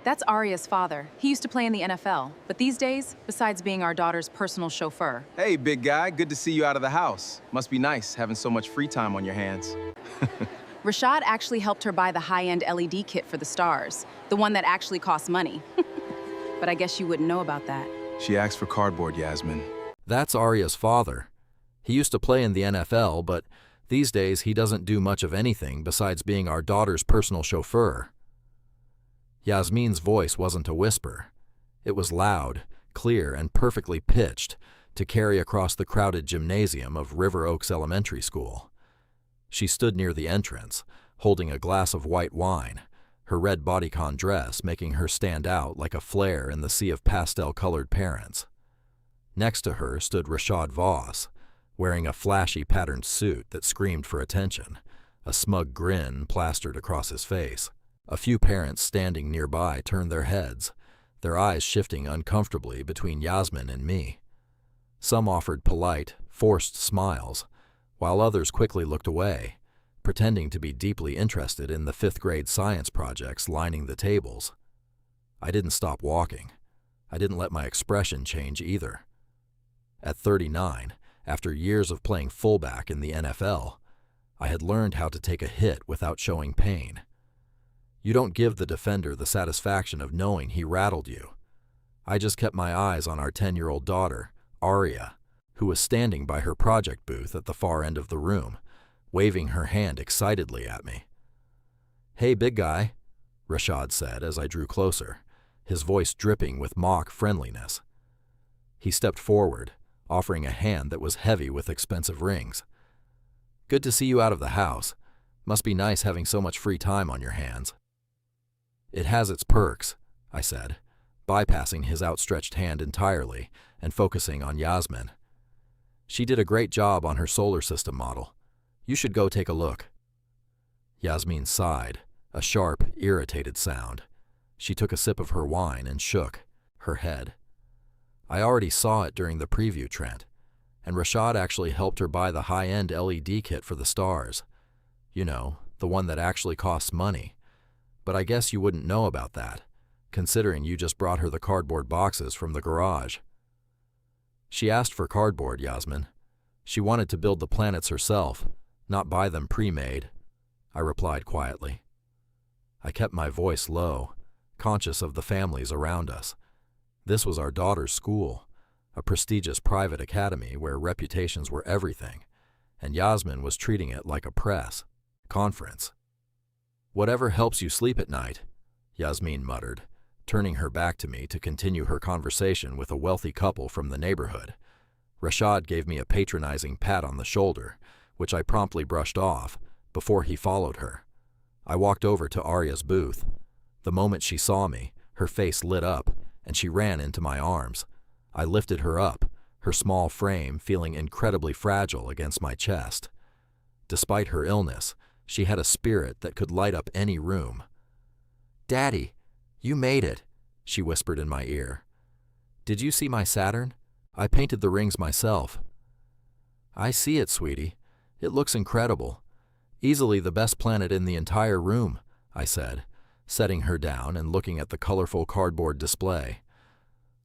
That's Aria's father. He used to play in the NFL, but these days, besides being our daughter's personal chauffeur. Hey, big guy, good to see you out of the house. Must be nice having so much free time on your hands. Rashad actually helped her buy the high-end LED kit for the stars, the one that actually costs money. But I guess you wouldn't know about that. She asked for cardboard, Yasmin. That's Aria's father. He used to play in the NFL, but these days he doesn't do much of anything besides being our daughter's personal chauffeur. Yasmin's voice wasn't a whisper. It was loud, clear, and perfectly pitched to carry across the crowded gymnasium of River Oaks Elementary School. She stood near the entrance, holding a glass of white wine, her red bodycon dress making her stand out like a flare in the sea of pastel-colored parents. Next to her stood Rashad Voss, wearing a flashy patterned suit that screamed for attention, a smug grin plastered across his face. A few parents standing nearby turned their heads, their eyes shifting uncomfortably between Yasmin and me. Some offered polite, forced smiles, while others quickly looked away, pretending to be deeply interested in the fifth-grade science projects lining the tables. I didn't stop walking. I didn't let my expression change either. At 39, after years of playing fullback in the NFL, I had learned how to take a hit without showing pain. You don't give the defender the satisfaction of knowing he rattled you. I just kept my eyes on our 10-year-old daughter, Aria, who was standing by her project booth at the far end of the room, waving her hand excitedly at me. "Hey, big guy," Rashad said as I drew closer, his voice dripping with mock friendliness. He stepped forward, offering a hand that was heavy with expensive rings. "Good to see you out of the house. Must be nice having so much free time on your hands." "It has its perks," I said, bypassing his outstretched hand entirely and focusing on Yasmin. "She did a great job on her solar system model. You should go take a look." Yasmin sighed, a sharp, irritated sound. She took a sip of her wine and shook her head. "I already saw it during the preview, Trent, and Rashad actually helped her buy the high-end LED kit for the stars. You know, the one that actually costs money. But I guess you wouldn't know about that, considering you just brought her the cardboard boxes from the garage." "She asked for cardboard, Yasmin. She wanted to build the planets herself, not buy them pre-made," I replied quietly. I kept my voice low, conscious of the families around us. This was our daughter's school, a prestigious private academy where reputations were everything, and Yasmin was treating it like a press conference. "Whatever helps you sleep at night," Yasmin muttered, turning her back to me to continue her conversation with a wealthy couple from the neighborhood. Rashad gave me a patronizing pat on the shoulder, which I promptly brushed off, before he followed her. I walked over to Aria's booth. The moment she saw me, her face lit up, and she ran into my arms. I lifted her up, her small frame feeling incredibly fragile against my chest. Despite her illness, she had a spirit that could light up any room. "Daddy, you made it," she whispered in my ear. "Did you see my Saturn? I painted the rings myself." "I see it, sweetie. It looks incredible. Easily the best planet in the entire room," I said, setting her down and looking at the colorful cardboard display.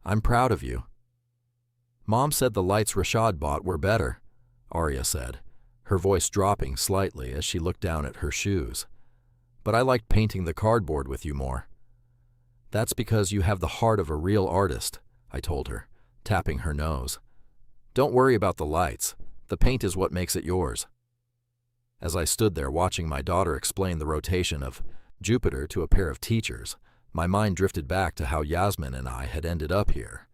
"I'm proud of you." "Mom said the lights Rashad bought were better," Aria said, her voice dropping slightly as she looked down at her shoes. "But I liked painting the cardboard with you more." "That's because you have the heart of a real artist," I told her, tapping her nose. "Don't worry about the lights. The paint is what makes it yours." As I stood there watching my daughter explain the rotation of Jupiter to a pair of teachers, my mind drifted back to how Yasmin and I had ended up here.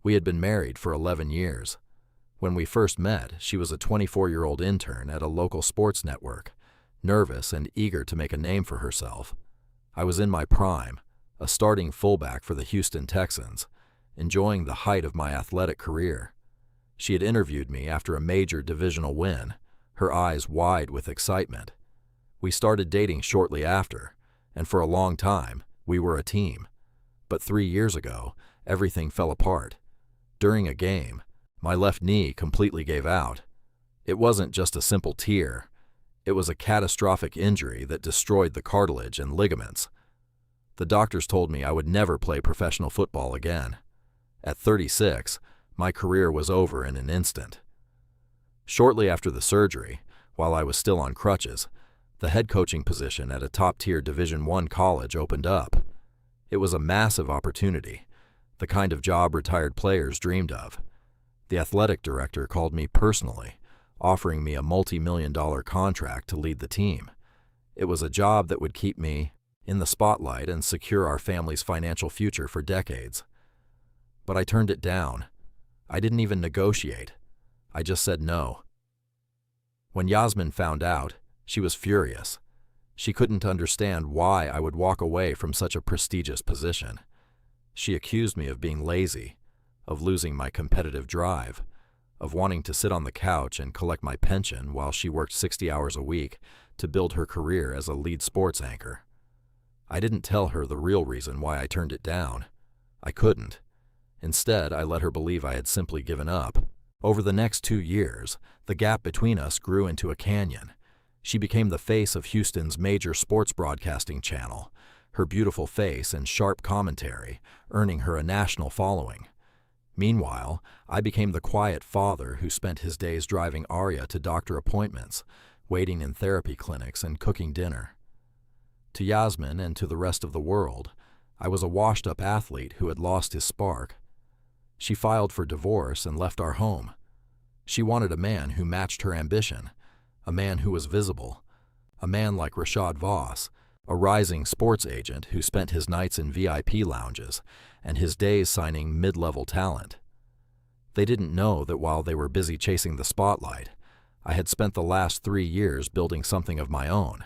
We had been married for 11 years. When we first met, she was a 24-year-old intern at a local sports network, nervous and eager to make a name for herself. I was in my prime, a starting fullback for the Houston Texans, enjoying the height of my athletic career. She had interviewed me after a major divisional win, her eyes wide with excitement. We started dating shortly after, and for a long time, we were a team. But 3 years ago, everything fell apart. During a game, my left knee completely gave out. It wasn't just a simple tear. It was a catastrophic injury that destroyed the cartilage and ligaments. The doctors told me I would never play professional football again. At 36, my career was over in an instant. Shortly after the surgery, while I was still on crutches, the head coaching position at a top-tier Division I college opened up. It was a massive opportunity, the kind of job retired players dreamed of. The athletic director called me personally, offering me a multi-million-dollar contract to lead the team. It was a job that would keep me in the spotlight and secure our family's financial future for decades. But I turned it down. I didn't even negotiate. I just said no. When Yasmin found out, she was furious. She couldn't understand why I would walk away from such a prestigious position. She accused me of being lazy, of losing my competitive drive, of wanting to sit on the couch and collect my pension while she worked 60 hours a week to build her career as a lead sports anchor. I didn't tell her the real reason why I turned it down. I couldn't. Instead, I let her believe I had simply given up. Over the next 2 years, the gap between us grew into a canyon. She became the face of Houston's major sports broadcasting channel, her beautiful face and sharp commentary earning her a national following. Meanwhile, I became the quiet father who spent his days driving Aria to doctor appointments, waiting in therapy clinics, and cooking dinner. To Yasmin and to the rest of the world, I was a washed-up athlete who had lost his spark. She filed for divorce and left our home. She wanted a man who matched her ambition, a man who was visible, a man like Rashad Voss, a rising sports agent who spent his nights in VIP lounges and his days signing mid-level talent. They didn't know that while they were busy chasing the spotlight, I had spent the last 3 years building something of my own.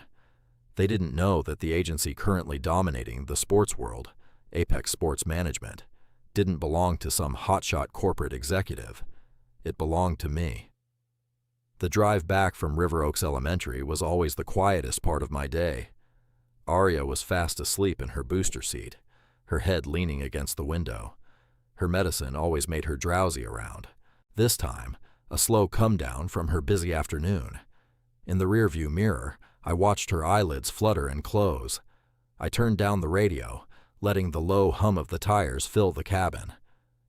They didn't know that the agency currently dominating the sports world, Apex Sports Management, didn't belong to some hotshot corporate executive. It belonged to me. The drive back from River Oaks Elementary was always the quietest part of my day. Aria was fast asleep in her booster seat, her head leaning against the window. Her medicine always made her drowsy around. This time, a slow come-down from her busy afternoon. In the rearview mirror, I watched her eyelids flutter and close. I turned down the radio, letting the low hum of the tires fill the cabin.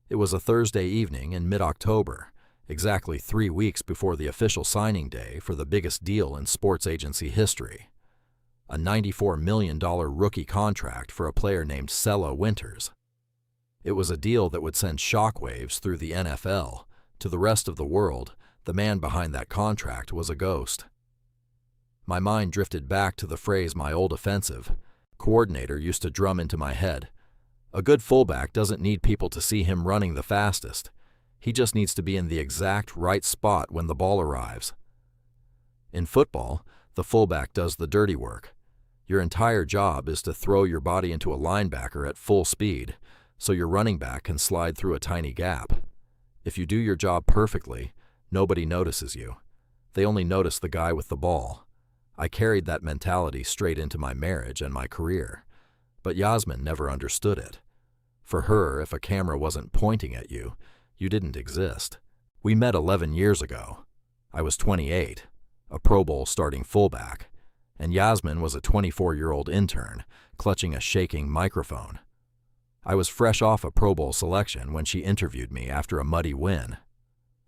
It was a Thursday evening in mid-October, exactly 3 weeks before the official signing day for the biggest deal in sports agency history. A $94 million rookie contract for a player named Selah Winters. It was a deal that would send shockwaves through the NFL. To the rest of the world, the man behind that contract was a ghost. My mind drifted back to the phrase my old offensive coordinator used to drum into my head. A good fullback doesn't need people to see him running the fastest. He just needs to be in the exact right spot when the ball arrives. In football, the fullback does the dirty work. Your entire job is to throw your body into a linebacker at full speed so your running back can slide through a tiny gap. If you do your job perfectly, nobody notices you. They only notice the guy with the ball. I carried that mentality straight into my marriage and my career, but Yasmin never understood it. For her, if a camera wasn't pointing at you, you didn't exist. We met 11 years ago. I was 28, a Pro Bowl starting fullback, and Yasmin was a 24-year-old intern clutching a shaking microphone. I was fresh off a Pro Bowl selection when she interviewed me after a muddy win.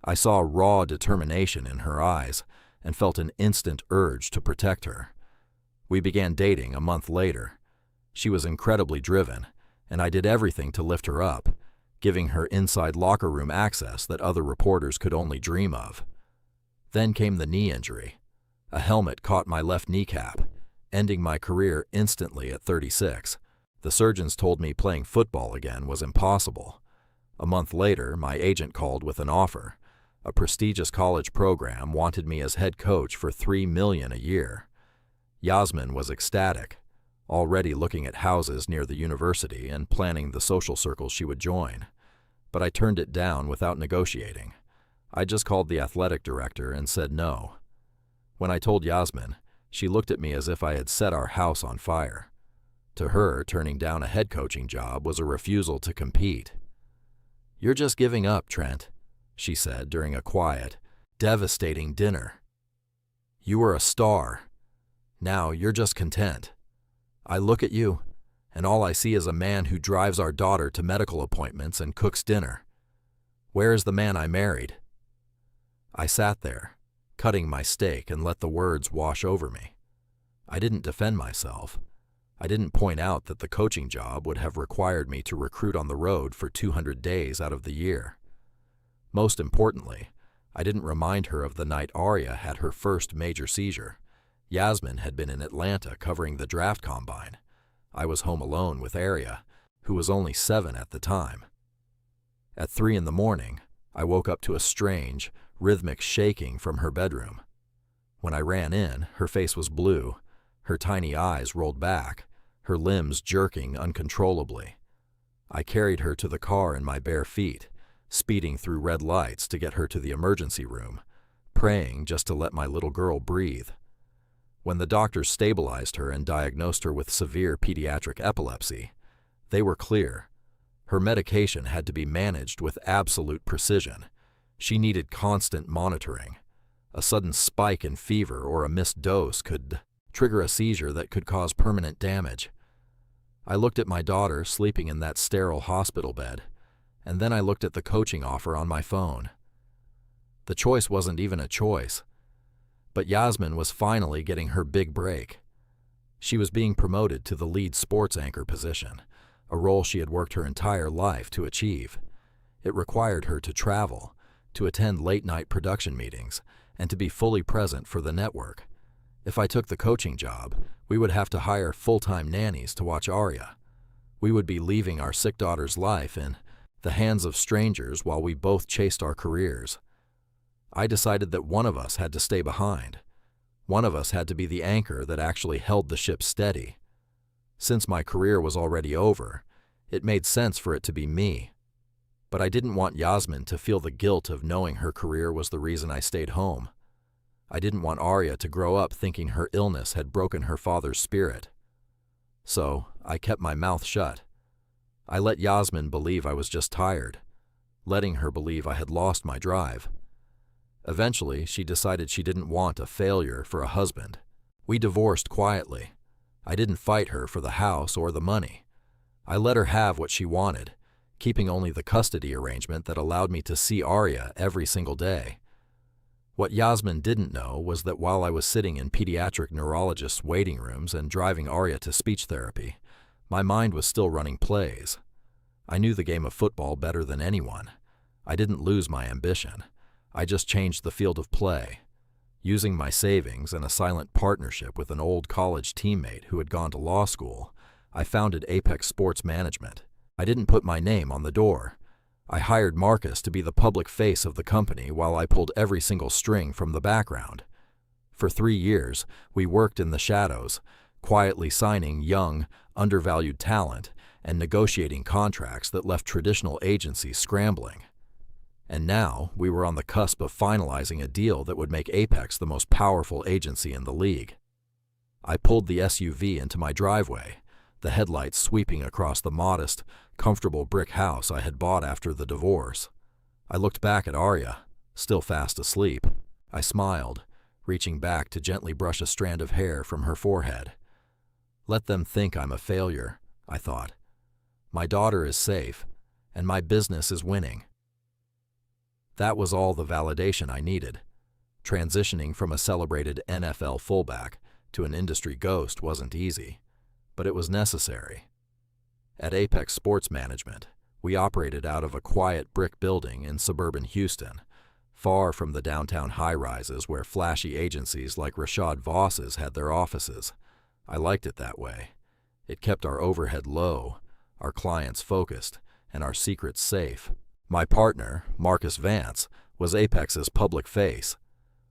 I saw raw determination in her eyes and felt an instant urge to protect her. We began dating a month later. She was incredibly driven, and I did everything to lift her up, giving her inside locker room access that other reporters could only dream of. Then came the knee injury. A helmet caught my left kneecap, ending my career instantly at 36. The surgeons told me playing football again was impossible. A month later, my agent called with an offer. A prestigious college program wanted me as head coach for $3 million a year. Yasmin was ecstatic, already looking at houses near the university and planning the social circles she would join. But I turned it down without negotiating. I just called the athletic director and said no. When I told Yasmin, she looked at me as if I had set our house on fire. To her, turning down a head coaching job was a refusal to compete. "You're just giving up, Trent," she said during a quiet, devastating dinner. "You were a star. Now you're just content. I look at you, and all I see is a man who drives our daughter to medical appointments and cooks dinner. Where is the man I married? I sat there, cutting my steak, and let the words wash over me. I didn't defend myself. I didn't point out that the coaching job would have required me to recruit on the road for 200 days out of the year. Most importantly, I didn't remind her of the night Aria had her first major seizure. Yasmin had been in Atlanta covering the draft combine. I was home alone with Aria, who was only 7 at the time. At 3 a.m, I woke up to a strange, rhythmic shaking from her bedroom. When I ran in, her face was blue, her tiny eyes rolled back, her limbs jerking uncontrollably. I carried her to the car in my bare feet, speeding through red lights to get her to the emergency room, praying just to let my little girl breathe. When the doctors stabilized her and diagnosed her with severe pediatric epilepsy, they were clear. Her medication had to be managed with absolute precision. She needed constant monitoring. A sudden spike in fever or a missed dose could trigger a seizure that could cause permanent damage. I looked at my daughter sleeping in that sterile hospital bed, and then I looked at the coaching offer on my phone. The choice wasn't even a choice. But Yasmin was finally getting her big break. She was being promoted to the lead sports anchor position, a role she had worked her entire life to achieve. It required her to travel, to attend late-night production meetings, and to be fully present for the network. If I took the coaching job, we would have to hire full-time nannies to watch Aria. We would be leaving our sick daughter's life in the hands of strangers while we both chased our careers. I decided that one of us had to stay behind. One of us had to be the anchor that actually held the ship steady. Since my career was already over, it made sense for it to be me. But I didn't want Yasmin to feel the guilt of knowing her career was the reason I stayed home. I didn't want Aria to grow up thinking her illness had broken her father's spirit. So I kept my mouth shut. I let Yasmin believe I was just tired, letting her believe I had lost my drive. Eventually, she decided she didn't want a failure for a husband. We divorced quietly. I didn't fight her for the house or the money. I let her have what she wanted, keeping only the custody arrangement that allowed me to see Aria every single day. What Yasmin didn't know was that while I was sitting in pediatric neurologists' waiting rooms and driving Aria to speech therapy, my mind was still running plays. I knew the game of football better than anyone. I didn't lose my ambition. I just changed the field of play. Using my savings and a silent partnership with an old college teammate who had gone to law school, I founded Apex Sports Management. I didn't put my name on the door. I hired Marcus to be the public face of the company while I pulled every single string from the background. For 3 years, we worked in the shadows, quietly signing young, undervalued talent and negotiating contracts that left traditional agencies scrambling. And now, we were on the cusp of finalizing a deal that would make Apex the most powerful agency in the league. I pulled the SUV into my driveway, the headlights sweeping across the modest, comfortable brick house I had bought after the divorce. I looked back at Aria, still fast asleep. I smiled, reaching back to gently brush a strand of hair from her forehead. Let them think I'm a failure, I thought. My daughter is safe, and my business is winning. That was all the validation I needed. Transitioning from a celebrated NFL fullback to an industry ghost wasn't easy, but it was necessary. At Apex Sports Management, we operated out of a quiet brick building in suburban Houston, far from the downtown high-rises where flashy agencies like Rashad Voss's had their offices. I liked it that way. It kept our overhead low, our clients focused, and our secrets safe. My partner, Marcus Vance, was Apex's public face.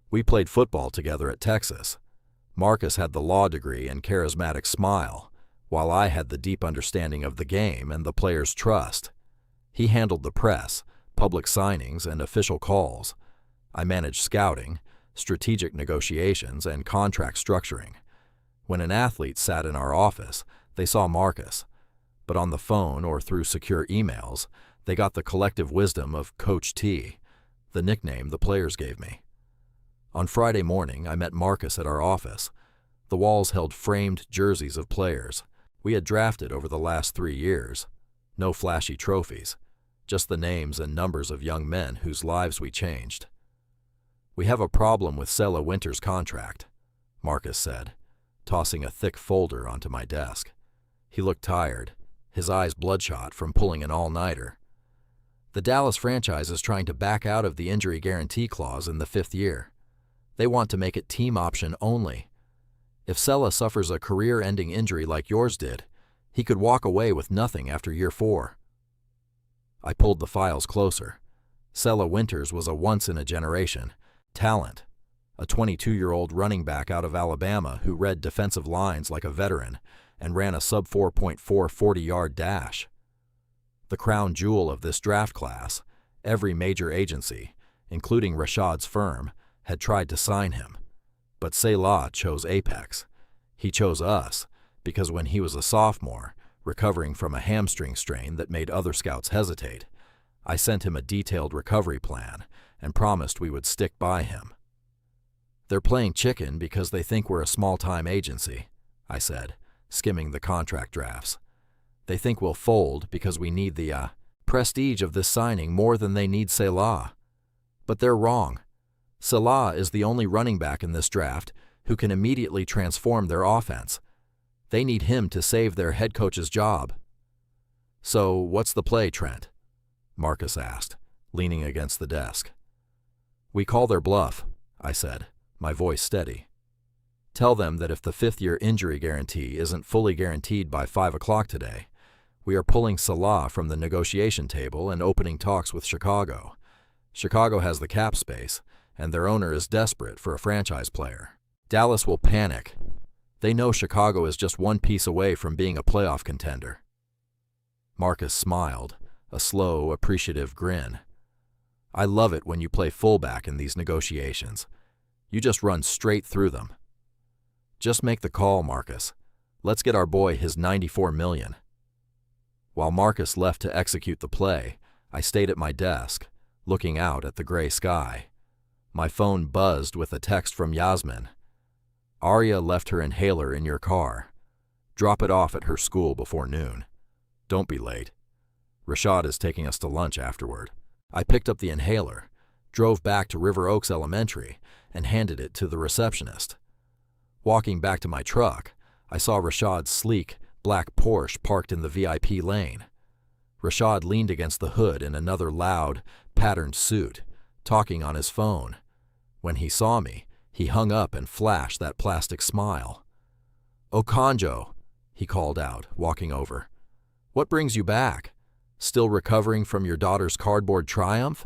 We played football together at Texas. Marcus had the law degree and charismatic smile, while I had the deep understanding of the game and the players' trust. He handled the press, public signings, and official calls. I managed scouting, strategic negotiations, and contract structuring. When an athlete sat in our office, they saw Marcus, but on the phone or through secure emails, they got the collective wisdom of Coach T, the nickname the players gave me. On Friday morning, I met Marcus at our office. The walls held framed jerseys of players. We had drafted over the last 3 years. No flashy trophies, just the names and numbers of young men whose lives we changed. "We have a problem with Selah Winters' contract," Marcus said, tossing a thick folder onto my desk. He looked tired, his eyes bloodshot from pulling an all-nighter. "The Dallas franchise is trying to back out of the injury guarantee clause in the 5th year. They want to make it team option only. If Selah suffers a career-ending injury like yours did, he could walk away with nothing after year 4. I pulled the files closer. Selah Winters was a once-in-a-generation talent, a 22-year-old running back out of Alabama who read defensive lines like a veteran and ran a sub-4.4 40-yard dash. The crown jewel of this draft class, every major agency, including Rashad's firm, had tried to sign him. But Selah chose Apex. He chose us because when he was a sophomore, recovering from a hamstring strain that made other scouts hesitate, I sent him a detailed recovery plan and promised we would stick by him. "They're playing chicken because they think we're a small-time agency," I said, skimming the contract drafts. "They think we'll fold because we need the prestige of this signing more than they need Selah. But they're wrong. Selah is the only running back in this draft who can immediately transform their offense. They need him to save their head coach's job." "So what's the play, Trent?" Marcus asked, leaning against the desk. "We call their bluff," I said, my voice steady. "Tell them that if the 5th-year injury guarantee isn't fully guaranteed by 5 o'clock today, we are pulling Selah from the negotiation table and opening talks with Chicago. Chicago has the cap space, and their owner is desperate for a franchise player. Dallas will panic. They know Chicago is just one piece away from being a playoff contender." Marcus smiled, a slow, appreciative grin. "I love it when you play fullback in these negotiations. You just run straight through them." "Just make the call, Marcus. Let's get our boy his $94 million. While Marcus left to execute the play, I stayed at my desk, looking out at the gray sky. My phone buzzed with a text from Yasmin. "Aria left her inhaler in your car. Drop it off at her school before noon. Don't be late. Rashad is taking us to lunch afterward." I picked up the inhaler, drove back to River Oaks Elementary, and handed it to the receptionist. Walking back to my truck, I saw Rashad's sleek, black Porsche parked in the VIP lane. Rashad leaned against the hood in another loud, patterned suit, talking on his phone. When he saw me, he hung up and flashed that plastic smile. "Okonjo," he called out, walking over. "What brings you back? Still recovering from your daughter's cardboard triumph?"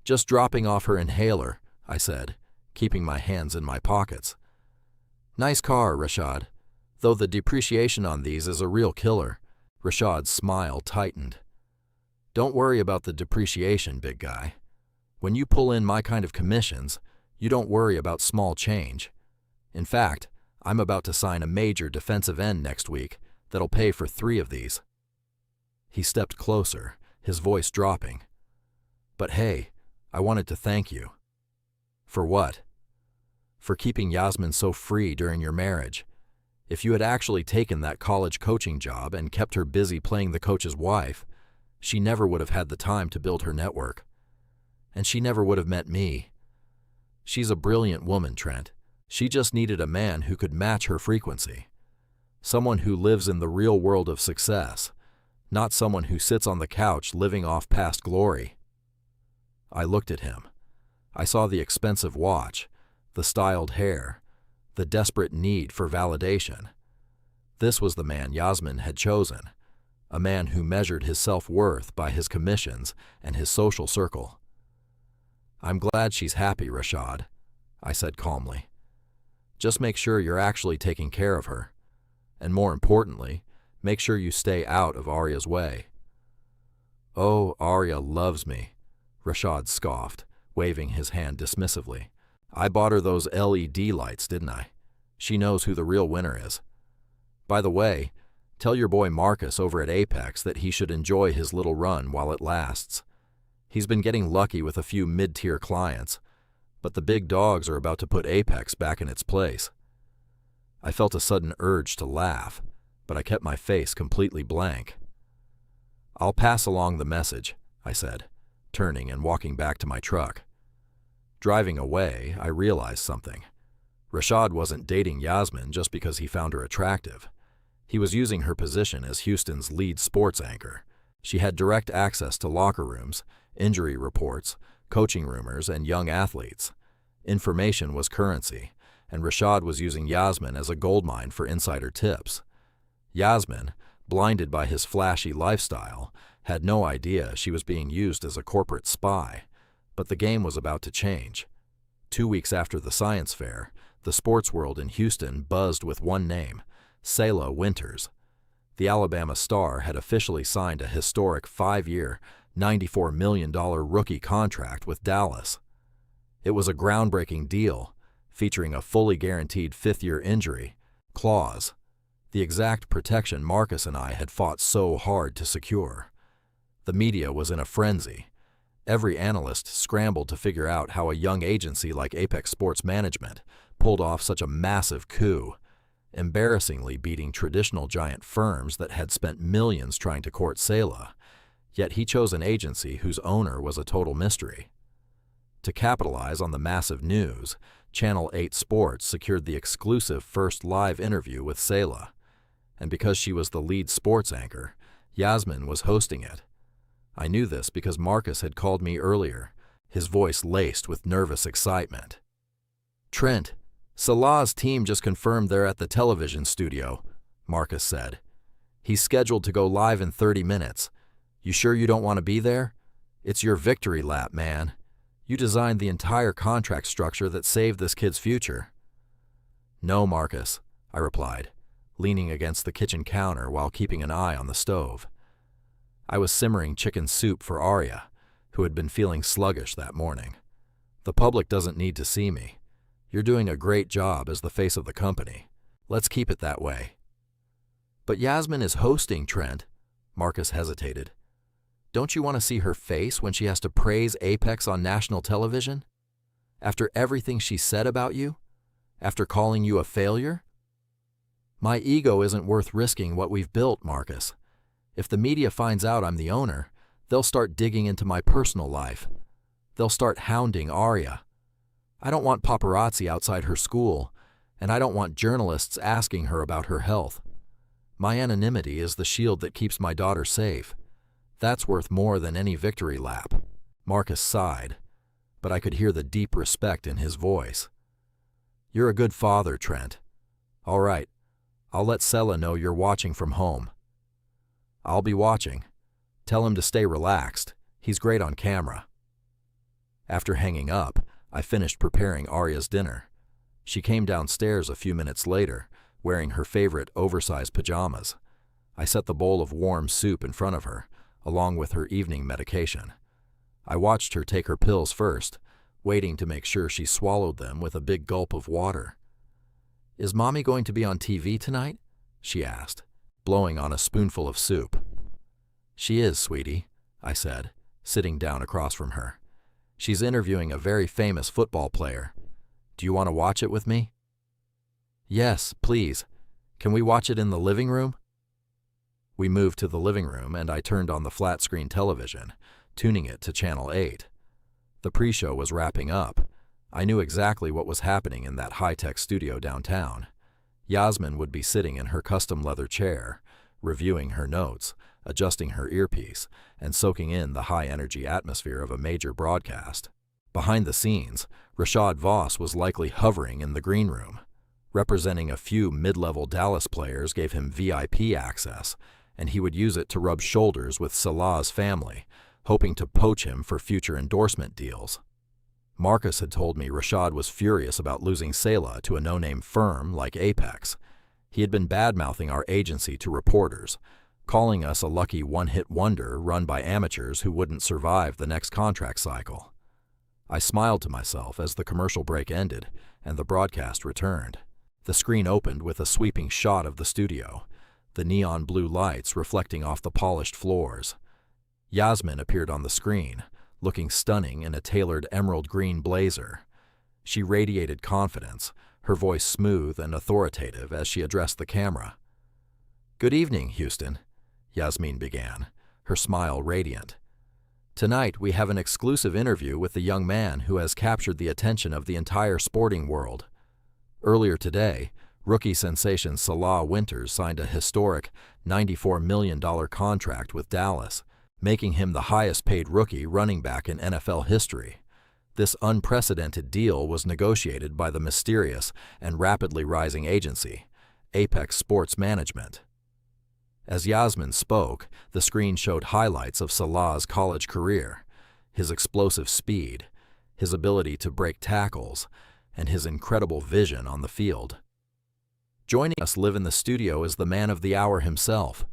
"Just dropping off her inhaler," I said, keeping my hands in my pockets. "Nice car, Rashad. Though the depreciation on these is a real killer." Rashad's smile tightened. "Don't worry about the depreciation, big guy. When you pull in my kind of commissions, you don't worry about small change. In fact, I'm about to sign a major defensive end next week that'll pay for 3 of these." He stepped closer, his voice dropping. "But hey, I wanted to thank you." "For what?" "For keeping Yasmin so free during your marriage. If you had actually taken that college coaching job and kept her busy playing the coach's wife, she never would have had the time to build her network. And she never would have met me. She's a brilliant woman, Trent. She just needed a man who could match her frequency. Someone who lives in the real world of success, not someone who sits on the couch living off past glory." I looked at him. I saw the expensive watch, the styled hair, the desperate need for validation. This was the man Yasmin had chosen, a man who measured his self-worth by his commissions and his social circle. "I'm glad she's happy, Rashad," I said calmly. "Just make sure you're actually taking care of her. And more importantly, make sure you stay out of Aria's way." "Oh, Aria loves me," Rashad scoffed, waving his hand dismissively. "I bought her those LED lights, didn't I? She knows who the real winner is. By the way, tell your boy Marcus over at Apex that he should enjoy his little run while it lasts. He's been getting lucky with a few mid-tier clients, but the big dogs are about to put Apex back in its place." I felt a sudden urge to laugh, but I kept my face completely blank. "I'll pass along the message," I said, turning and walking back to my truck. Driving away, I realized something. Rashad wasn't dating Yasmin just because he found her attractive. He was using her position as Houston's lead sports anchor. She had direct access to locker rooms, injury reports, coaching rumors, and young athletes. Information was currency, and Rashad was using Yasmin as a goldmine for insider tips. Yasmin, blinded by his flashy lifestyle, had no idea she was being used as a corporate spy. But the game was about to change. 2 weeks after the science fair, the sports world in Houston buzzed with one name: Selah Winters. The Alabama star had officially signed a historic 5-year, $94 million rookie contract with Dallas. It was a groundbreaking deal, featuring a fully guaranteed 5th-year injury clause, the exact protection Marcus and I had fought so hard to secure. The media was in a frenzy. Every analyst scrambled to figure out how a young agency like Apex Sports Management pulled off such a massive coup, embarrassingly beating traditional giant firms that had spent millions trying to court Selah. Yet he chose an agency whose owner was a total mystery. To capitalize on the massive news, Channel 8 Sports secured the exclusive first live interview with Selah. And because she was the lead sports anchor, Yasmin was hosting it. I knew this because Marcus had called me earlier, his voice laced with nervous excitement. "Trent, Selah's team just confirmed they're at the television studio," Marcus said. "He's scheduled to go live in 30 minutes. You sure you don't want to be there? It's your victory lap, man. You designed the entire contract structure that saved this kid's future." "No, Marcus," I replied, leaning against the kitchen counter while keeping an eye on the stove. I was simmering chicken soup for Aria, who had been feeling sluggish that morning. "The public doesn't need to see me. You're doing a great job as the face of the company. Let's keep it that way." "But Yasmin is hosting, Trent," Marcus hesitated. "Don't you want to see her face when she has to praise Apex on national television? After everything she said about you? After calling you a failure?" "My ego isn't worth risking what we've built, Marcus. If the media finds out I'm the owner, they'll start digging into my personal life. They'll start hounding Aria. I don't want paparazzi outside her school, and I don't want journalists asking her about her health. My anonymity is the shield that keeps my daughter safe. That's worth more than any victory lap." Marcus sighed, but I could hear the deep respect in his voice. "You're a good father, Trent. All right, I'll let Selah know you're watching from home." "I'll be watching. Tell him to stay relaxed. He's great on camera." After hanging up, I finished preparing Aria's dinner. She came downstairs a few minutes later, wearing her favorite oversized pajamas. I set the bowl of warm soup in front of her, along with her evening medication. I watched her take her pills first, waiting to make sure she swallowed them with a big gulp of water. "Is Mommy going to be on TV tonight?" she asked, blowing on a spoonful of soup. "She is, sweetie," I said, sitting down across from her. "She's interviewing a very famous football player. Do you want to watch it with me?" "Yes, please. Can we watch it in the living room?" We moved to the living room and I turned on the flat-screen television, tuning it to Channel 8. The pre-show was wrapping up. I knew exactly what was happening in that high-tech studio downtown. Yasmin would be sitting in her custom leather chair, reviewing her notes, adjusting her earpiece, and soaking in the high-energy atmosphere of a major broadcast. Behind the scenes, Rashad Voss was likely hovering in the green room. Representing a few mid-level Dallas players gave him VIP access, and he would use it to rub shoulders with Selah's family, hoping to poach him for future endorsement deals. Marcus had told me Rashad was furious about losing Selah to a no-name firm like Apex. He had been bad-mouthing our agency to reporters, calling us a lucky one-hit wonder run by amateurs who wouldn't survive the next contract cycle. I smiled to myself as the commercial break ended and the broadcast returned. The screen opened with a sweeping shot of the studio, the neon blue lights reflecting off the polished floors. Yasmin appeared on the screen, looking stunning in a tailored emerald green blazer. She radiated confidence, her voice smooth and authoritative as she addressed the camera. Good evening, Houston, Yasmin began, her smile radiant. Tonight, we have an exclusive interview with the young man who has captured the attention of the entire sporting world. Earlier today, rookie sensation Selah Winters signed a historic $94 million contract with Dallas, making him the highest-paid rookie running back in NFL history. This unprecedented deal was negotiated by the mysterious and rapidly rising agency, Apex Sports Management. As Yasmin spoke, the screen showed highlights of Selah's college career, his explosive speed, his ability to break tackles, and his incredible vision on the field. Joining us live in the studio is the man of the hour himself,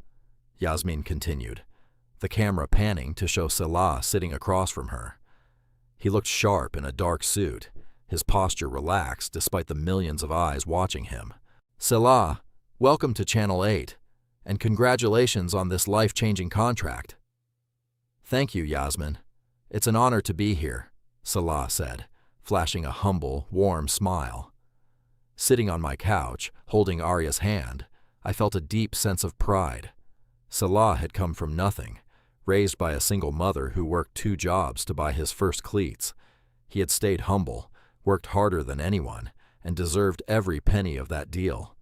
Yasmin continued, the camera panning to show Selah sitting across from her. He looked sharp in a dark suit, his posture relaxed despite the millions of eyes watching him. Selah, welcome to Channel 8, and congratulations on this life-changing contract. Thank you, Yasmin. It's an honor to be here, Selah said, flashing a humble, warm smile. Sitting on my couch, holding Aria's hand, I felt a deep sense of pride. Selah had come from nothing, raised by a single mother who worked 2 jobs to buy his first cleats. He had stayed humble, worked harder than anyone, and deserved every penny of that deal.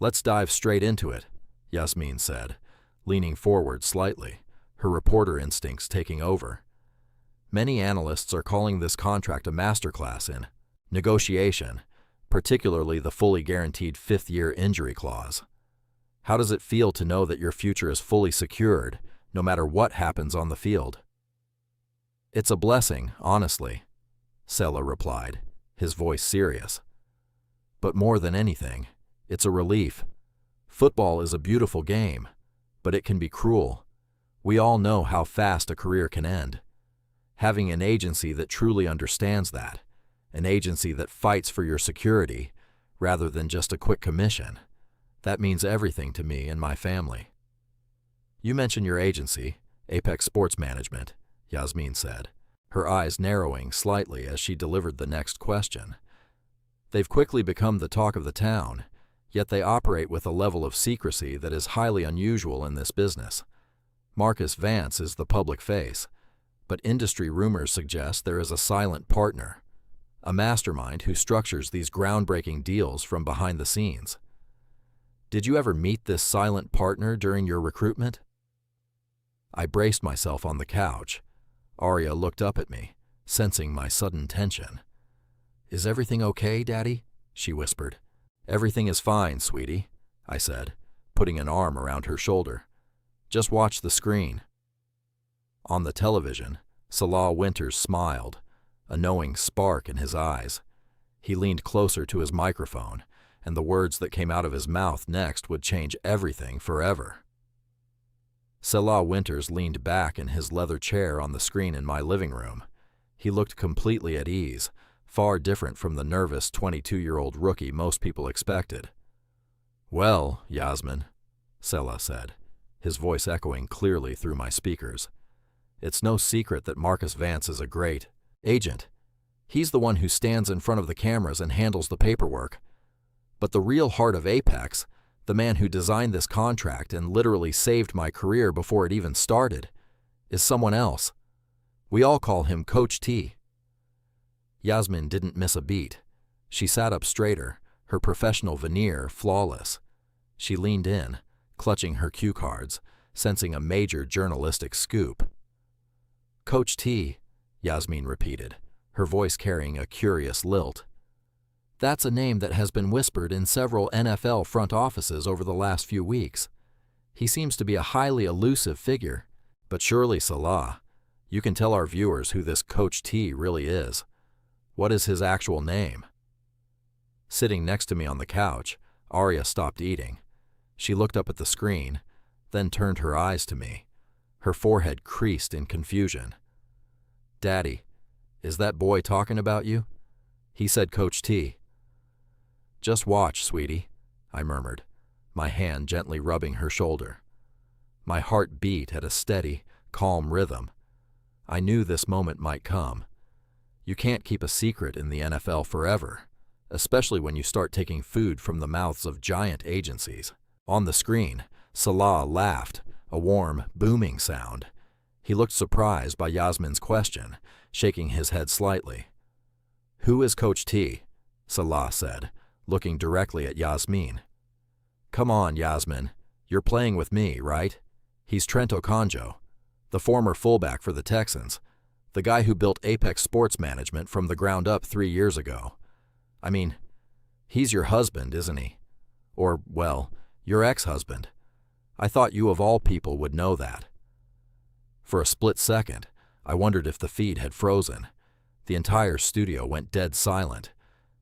Let's dive straight into it, Yasmin said, leaning forward slightly, her reporter instincts taking over. Many analysts are calling this contract a masterclass in negotiation, particularly the fully guaranteed 5th-year injury clause. How does it feel to know that your future is fully secured, no matter what happens on the field? It's a blessing, honestly, Selah replied, his voice serious. But more than anything, it's a relief. Football is a beautiful game, but it can be cruel. We all know how fast a career can end. Having an agency that truly understands that, an agency that fights for your security rather than just a quick commission, that means everything to me and my family. You mentioned your agency, Apex Sports Management, Yasmin said, her eyes narrowing slightly as she delivered the next question. They've quickly become the talk of the town, yet they operate with a level of secrecy that is highly unusual in this business. Marcus Vance is the public face, but industry rumors suggest there is a silent partner, a mastermind who structures these groundbreaking deals from behind the scenes. Did you ever meet this silent partner during your recruitment? I braced myself on the couch. Aria looked up at me, sensing my sudden tension. Is everything okay, Daddy? She whispered. Everything is fine, sweetie, I said, putting an arm around her shoulder. Just watch the screen. On the television, Selah Winters smiled, a knowing spark in his eyes. He leaned closer to his microphone, and the words that came out of his mouth next would change everything forever. Selah Winters leaned back in his leather chair on the screen in my living room. He looked completely at ease, far different from the nervous 22-year-old rookie most people expected. Well, Yasmin, Selah said, his voice echoing clearly through my speakers. It's no secret that Marcus Vance is a great agent. He's the one who stands in front of the cameras and handles the paperwork. But the real heart of Apex, the man who designed this contract and literally saved my career before it even started, is someone else. We all call him Coach T. Yasmin didn't miss a beat. She sat up straighter, her professional veneer flawless. She leaned in, clutching her cue cards, sensing a major journalistic scoop. Coach T, Yasmin repeated, her voice carrying a curious lilt. That's a name that has been whispered in several NFL front offices over the last few weeks. He seems to be a highly elusive figure. But surely, Selah, you can tell our viewers who this Coach T really is. What is his actual name? Sitting next to me on the couch, Aria stopped eating. She looked up at the screen, then turned her eyes to me. Her forehead creased in confusion. Daddy, is that boy talking about you? He said Coach T. Just watch, sweetie, I murmured, my hand gently rubbing her shoulder. My heart beat at a steady, calm rhythm. I knew this moment might come. You can't keep a secret in the NFL forever, especially when you start taking food from the mouths of giant agencies. On the screen, Selah laughed, a warm, booming sound. He looked surprised by Yasmin's question, shaking his head slightly. "Who is Coach T?" Selah said, looking directly at Yasmin. "Come on, Yasmin. You're playing with me, right? He's Trent Okonjo, the former fullback for the Texans, the guy who built Apex Sports Management from the ground up 3 years ago. I mean, he's your husband, isn't he? Or, well, your ex-husband. I thought you of all people would know that." For a split second, I wondered if the feed had frozen. The entire studio went dead silent.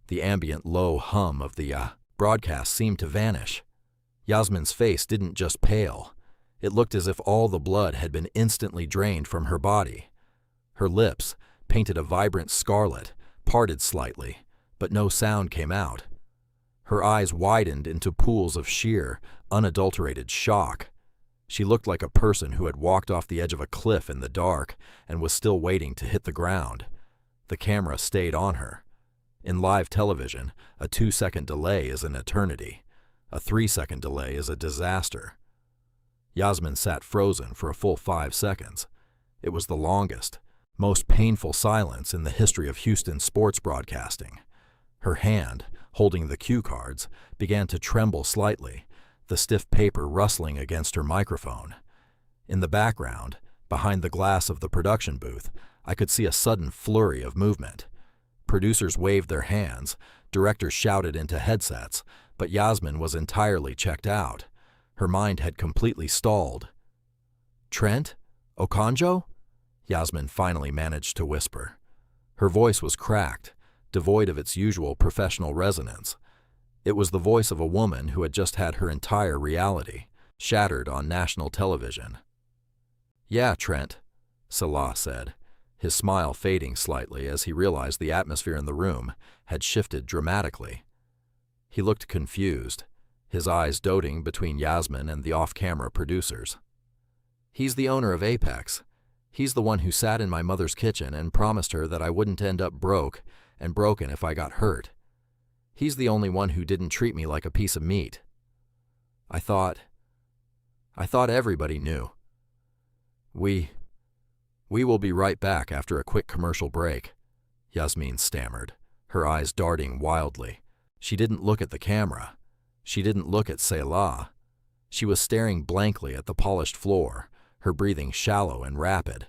The ambient low hum of the broadcast seemed to vanish. Yasmin's face didn't just pale. It looked as if all the blood had been instantly drained from her body. Her lips, painted a vibrant scarlet, parted slightly, but no sound came out. Her eyes widened into pools of sheer, unadulterated shock. She looked like a person who had walked off the edge of a cliff in the dark and was still waiting to hit the ground. The camera stayed on her. In live television, a 2-second delay is an eternity. A 3-second delay is a disaster. Yasmin sat frozen for a full 5 seconds. It was the longest, most painful silence in the history of Houston sports broadcasting. Her hand, holding the cue cards, began to tremble slightly, the stiff paper rustling against her microphone. In the background, behind the glass of the production booth, I could see a sudden flurry of movement. Producers waved their hands, directors shouted into headsets, but Yasmin was entirely checked out. Her mind had completely stalled. "Trent? Okonjo?" Yasmin finally managed to whisper. Her voice was cracked, devoid of its usual professional resonance. It was the voice of a woman who had just had her entire reality shattered on national television. "Yeah, Trent," Selah said, his smile fading slightly as he realized the atmosphere in the room had shifted dramatically. He looked confused, his eyes doting between Yasmin and the off-camera producers. "He's the owner of Apex. He's the one who sat in my mother's kitchen and promised her that I wouldn't end up broke and broken if I got hurt. He's the only one who didn't treat me like a piece of meat. I thought everybody knew. We will be right back after a quick commercial break," Yasmin stammered, her eyes darting wildly. She didn't look at the camera. She didn't look at Selah. She was staring blankly at the polished floor, her breathing shallow and rapid.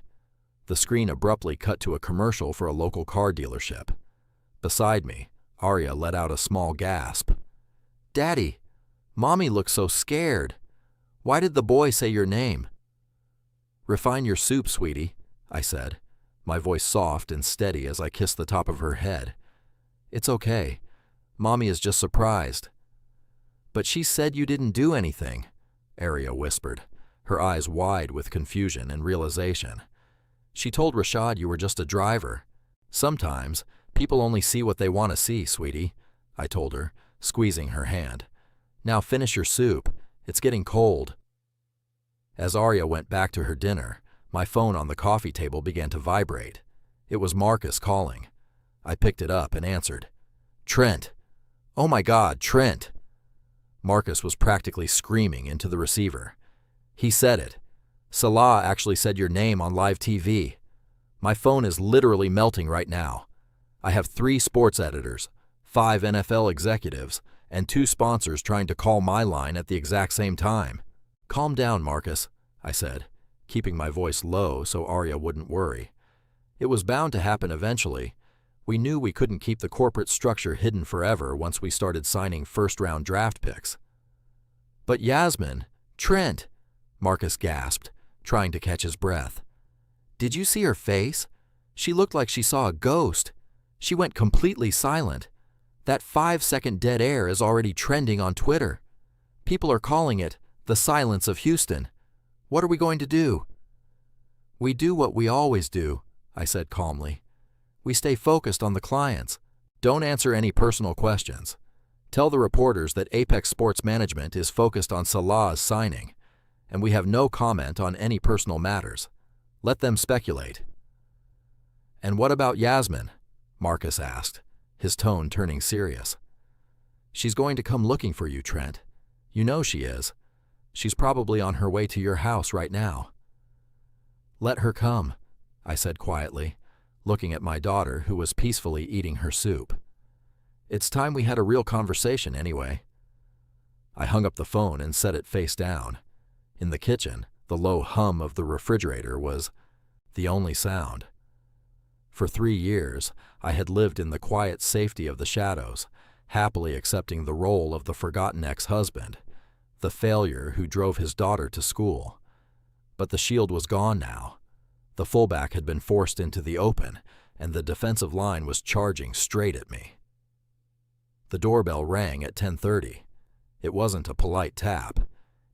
The screen abruptly cut to a commercial for a local car dealership. Beside me, Aria let out a small gasp. "Daddy, Mommy looks so scared. Why did the boy say your name?" "Refine your soup, sweetie," I said, my voice soft and steady as I kissed the top of her head. "It's okay. Mommy is just surprised." "But she said you didn't do anything," Aria whispered, her eyes wide with confusion and realization. "She told Rashad you were just a driver. Sometimes, people only see what they want to see, sweetie," I told her, squeezing her hand. "Now finish your soup. It's getting cold." As Aria went back to her dinner, my phone on the coffee table began to vibrate. It was Marcus calling. I picked it up and answered. "Trent. Oh my God, Trent." Marcus was practically screaming into the receiver. "He said it. Selah actually said your name on live TV. My phone is literally melting right now. I have 3 sports editors, 5 NFL executives, and 2 sponsors trying to call my line at the exact same time." "Calm down, Marcus," I said, keeping my voice low so Aria wouldn't worry. It was bound to happen eventually. We knew we couldn't keep the corporate structure hidden forever once we started signing first-round draft picks. "But Yasmin, Trent," Marcus gasped, trying to catch his breath. "Did you see her face? She looked like she saw a ghost. She went completely silent. That 5-second dead air is already trending on Twitter. People are calling it the silence of Houston. What are we going to do?" "We do what we always do," I said calmly. "We stay focused on the clients. Don't answer any personal questions. Tell the reporters that Apex Sports Management is focused on Selah's signing, and we have no comment on any personal matters. Let them speculate." "And what about Yasmin?" Marcus asked, his tone turning serious. "She's going to come looking for you, Trent. You know she is. She's probably on her way to your house right now." "Let her come," I said quietly, looking at my daughter who was peacefully eating her soup. "It's time we had a real conversation anyway." I hung up the phone and set it face down. In the kitchen, the low hum of the refrigerator was the only sound. For 3 years, I had lived in the quiet safety of the shadows, happily accepting the role of the forgotten ex-husband, the failure who drove his daughter to school. But the shield was gone now. The fullback had been forced into the open, and the defensive line was charging straight at me. The doorbell rang at 10:30. It wasn't a polite tap.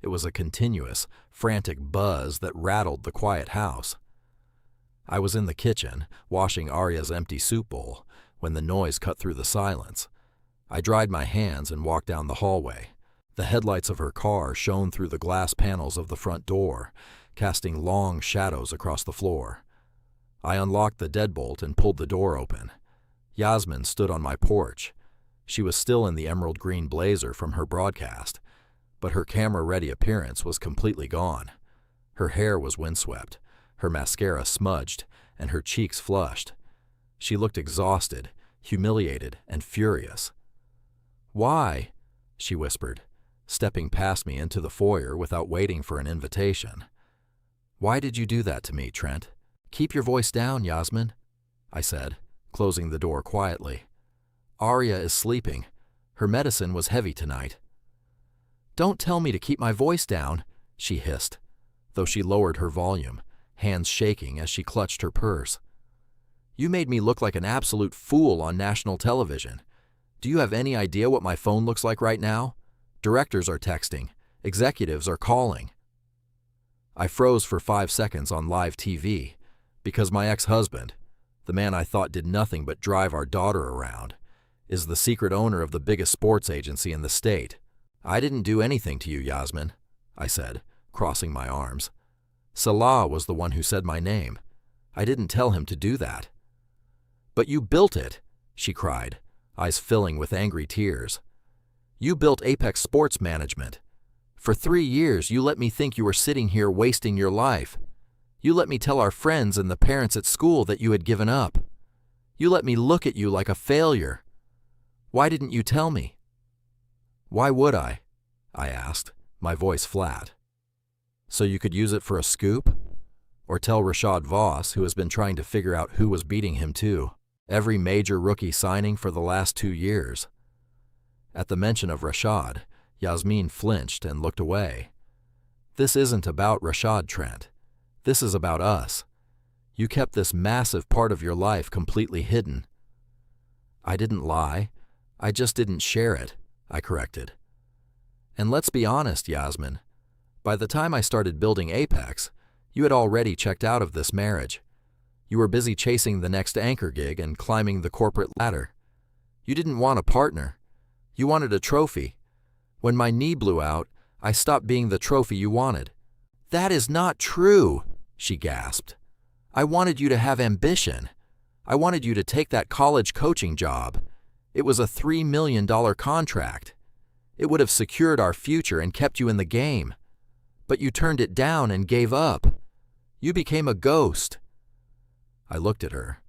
It was a continuous, frantic buzz that rattled the quiet house. I was in the kitchen, washing Aria's empty soup bowl, when the noise cut through the silence. I dried my hands and walked down the hallway. The headlights of her car shone through the glass panels of the front door, casting long shadows across the floor. I unlocked the deadbolt and pulled the door open. Yasmin stood on my porch. She was still in the emerald green blazer from her broadcast, but her camera-ready appearance was completely gone. Her hair was windswept, her mascara smudged, and her cheeks flushed. She looked exhausted, humiliated, and furious. "Why?" she whispered, stepping past me into the foyer without waiting for an invitation. "Why did you do that to me, Trent? Keep your voice down, Yasmin," I said, closing the door quietly. "Aria is sleeping. Her medicine was heavy tonight." "Don't tell me to keep my voice down," she hissed, though she lowered her volume, hands shaking as she clutched her purse. "You made me look like an absolute fool on national television. Do you have any idea what my phone looks like right now? Directors are texting. Executives are calling." I froze for 5 seconds on live TV because my ex-husband, the man I thought did nothing but drive our daughter around, is the secret owner of the biggest sports agency in the state. "I didn't do anything to you, Yasmin," I said, crossing my arms. "Selah was the one who said my name. I didn't tell him to do that." "But you built it," she cried, eyes filling with angry tears. "You built Apex Sports Management. For 3 years, you let me think you were sitting here wasting your life. You let me tell our friends and the parents at school that you had given up. You let me look at you like a failure. Why didn't you tell me?" "Why would I?" I asked, my voice flat. "So you could use it for a scoop? Or tell Rashad Voss, who has been trying to figure out who was beating him too, every major rookie signing for the last 2 years. At the mention of Rashad, Yasmin flinched and looked away. "This isn't about Rashad, Trent. This is about us. You kept this massive part of your life completely hidden." "I didn't lie. I just didn't share it," I corrected. "And let's be honest, Yasmin. By the time I started building Apex, you had already checked out of this marriage. You were busy chasing the next anchor gig and climbing the corporate ladder. You didn't want a partner. You wanted a trophy. When my knee blew out, I stopped being the trophy you wanted." "That is not true," she gasped. "I wanted you to have ambition. I wanted you to take that college coaching job. It was a $3 million contract. It would have secured our future and kept you in the game. But you turned it down and gave up. You became a ghost." I looked at her.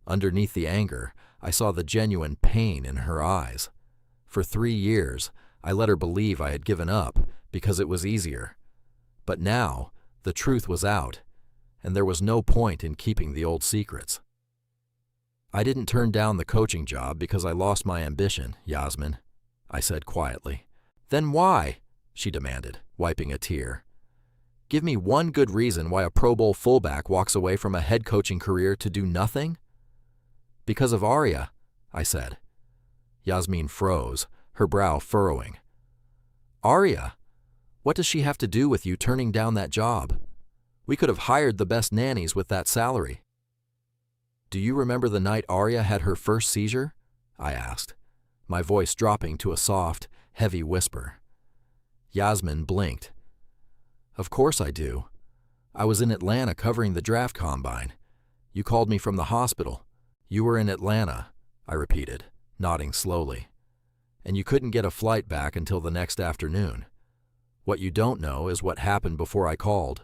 Underneath the anger, I saw the genuine pain in her eyes. For 3 years, I let her believe I had given up because it was easier. But now, the truth was out, and there was no point in keeping the old secrets. "I didn't turn down the coaching job because I lost my ambition, Yasmin," I said quietly. "Then why?" she demanded, wiping a tear. "Give me one good reason why a Pro Bowl fullback walks away from a head coaching career to do nothing." "Because of Aria," I said. Yasmin froze, her brow furrowing. "Aria? What does she have to do with you turning down that job? We could have hired the best nannies with that salary." "Do you remember the night Aria had her first seizure?" I asked, my voice dropping to a soft, heavy whisper. Yasmin blinked. "Of course I do. I was in Atlanta covering the draft combine. You called me from the hospital. You were in Atlanta," I repeated, nodding slowly. and you couldn't get a flight back until the next afternoon. What you don't know is what happened before I called.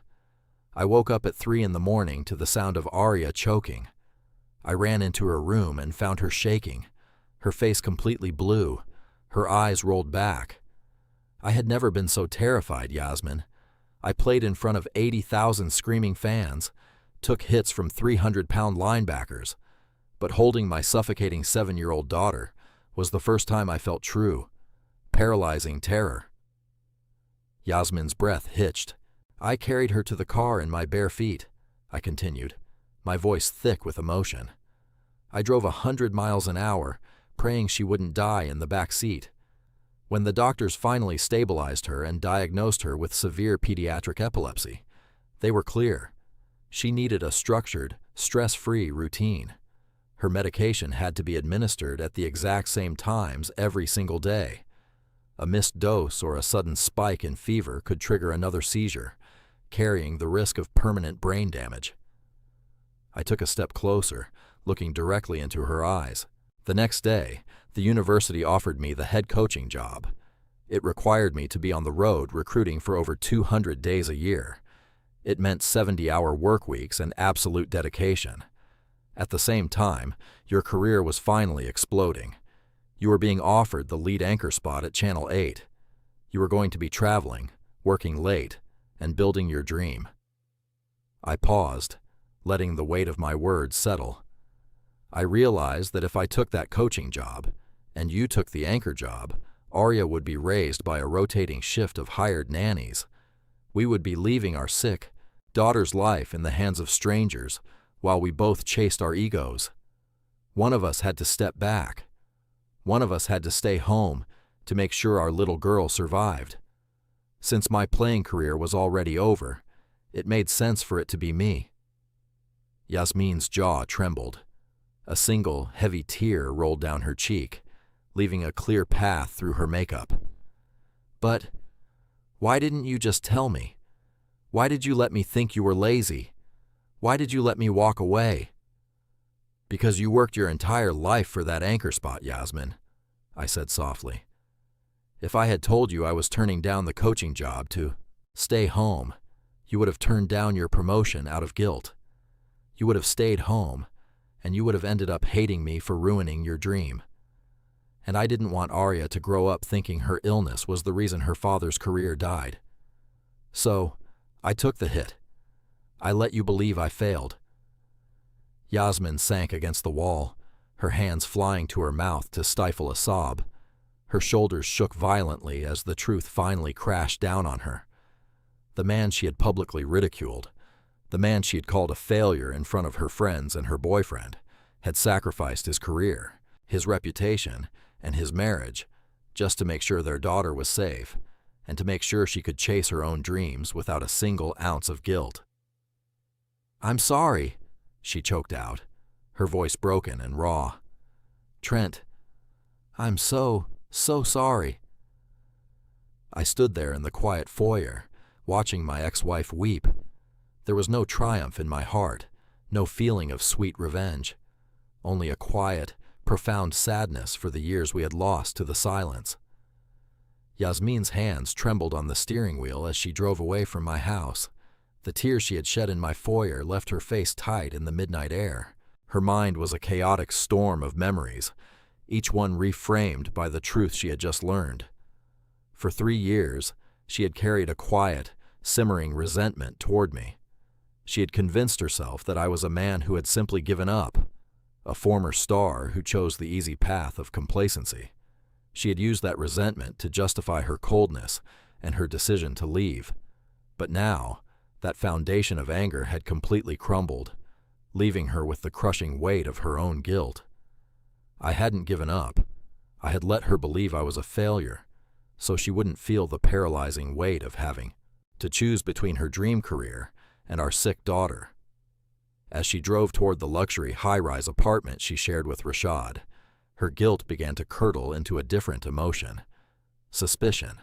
I woke up at 3 in the morning to the sound of Aria choking. I ran into her room and found her shaking, her face completely blue, her eyes rolled back. I had never been so terrified, Yasmin. I played in front of 80,000 screaming fans, took hits from 300-pound linebackers, but holding my suffocating 7-year-old daughter was the first time I felt true, paralyzing terror. Yasmin's breath hitched. I carried her to the car in my bare feet, I continued, my voice thick with emotion. I drove 100 miles an hour, praying she wouldn't die in the back seat. When the doctors finally stabilized her and diagnosed her with severe pediatric epilepsy, they were clear. She needed a structured, stress-free routine. Her medication had to be administered at the exact same times every single day. A missed dose or a sudden spike in fever could trigger another seizure, carrying the risk of permanent brain damage. I took a step closer, looking directly into her eyes. The next day, the university offered me the head coaching job. It required me to be on the road recruiting for over 200 days a year. It meant 70-hour work weeks and absolute dedication. At the same time, your career was finally exploding. You were being offered the lead anchor spot at Channel 8. You were going to be traveling, working late, and building your dream. I paused, letting the weight of my words settle. I realized that if I took that coaching job, and you took the anchor job, Aria would be raised by a rotating shift of hired nannies. We would be leaving our sick daughter's life in the hands of strangers while we both chased our egos. One of us had to step back. One of us had to stay home to make sure our little girl survived. Since my playing career was already over, it made sense for it to be me. Yasmin's jaw trembled. A single, heavy tear rolled down her cheek, leaving a clear path through her makeup. But why didn't you just tell me? Why did you let me think you were lazy? Why did you let me walk away? Because you worked your entire life for that anchor spot, Yasmin, I said softly. If I had told you I was turning down the coaching job to stay home, you would have turned down your promotion out of guilt. You would have stayed home, and you would have ended up hating me for ruining your dream. And I didn't want Aria to grow up thinking her illness was the reason her father's career died. So, I took the hit. I let you believe I failed. Yasmin sank against the wall, her hands flying to her mouth to stifle a sob. Her shoulders shook violently as the truth finally crashed down on her. The man she had publicly ridiculed, the man she had called a failure in front of her friends and her boyfriend, had sacrificed his career, his reputation, and his marriage just to make sure their daughter was safe and to make sure she could chase her own dreams without a single ounce of guilt. "I'm sorry," she choked out, her voice broken and raw. "Trent, I'm so sorry." I stood there in the quiet foyer, watching my ex-wife weep. There was no triumph in my heart, no feeling of sweet revenge, only a quiet, profound sadness for the years we had lost to the silence. Yasmin's hands trembled on the steering wheel as she drove away from my house. The tears she had shed in my foyer left her face tight in the midnight air. Her mind was a chaotic storm of memories, each one reframed by the truth she had just learned. For 3 years, she had carried a quiet, simmering resentment toward me. She had convinced herself that I was a man who had simply given up, a former star who chose the easy path of complacency. She had used that resentment to justify her coldness and her decision to leave. But now, that foundation of anger had completely crumbled, leaving her with the crushing weight of her own guilt. I hadn't given up. I had let her believe I was a failure, so she wouldn't feel the paralyzing weight of having to choose between her dream career and our sick daughter. As she drove toward the luxury high-rise apartment she shared with Rashad, her guilt began to curdle into a different emotion: suspicion.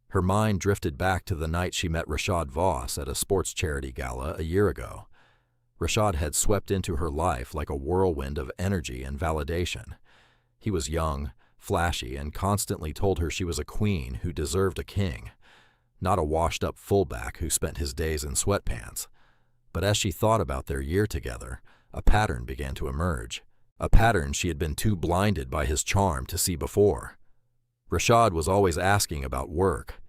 Her mind drifted back to the night she met Rashad Voss at a sports charity gala a year ago. Rashad had swept into her life like a whirlwind of energy and validation. He was young, flashy, and constantly told her she was a queen who deserved a king, not a washed-up fullback who spent his days in sweatpants. But as she thought about their year together, a pattern began to emerge, a pattern she had been too blinded by his charm to see before. Rashad was always asking about work.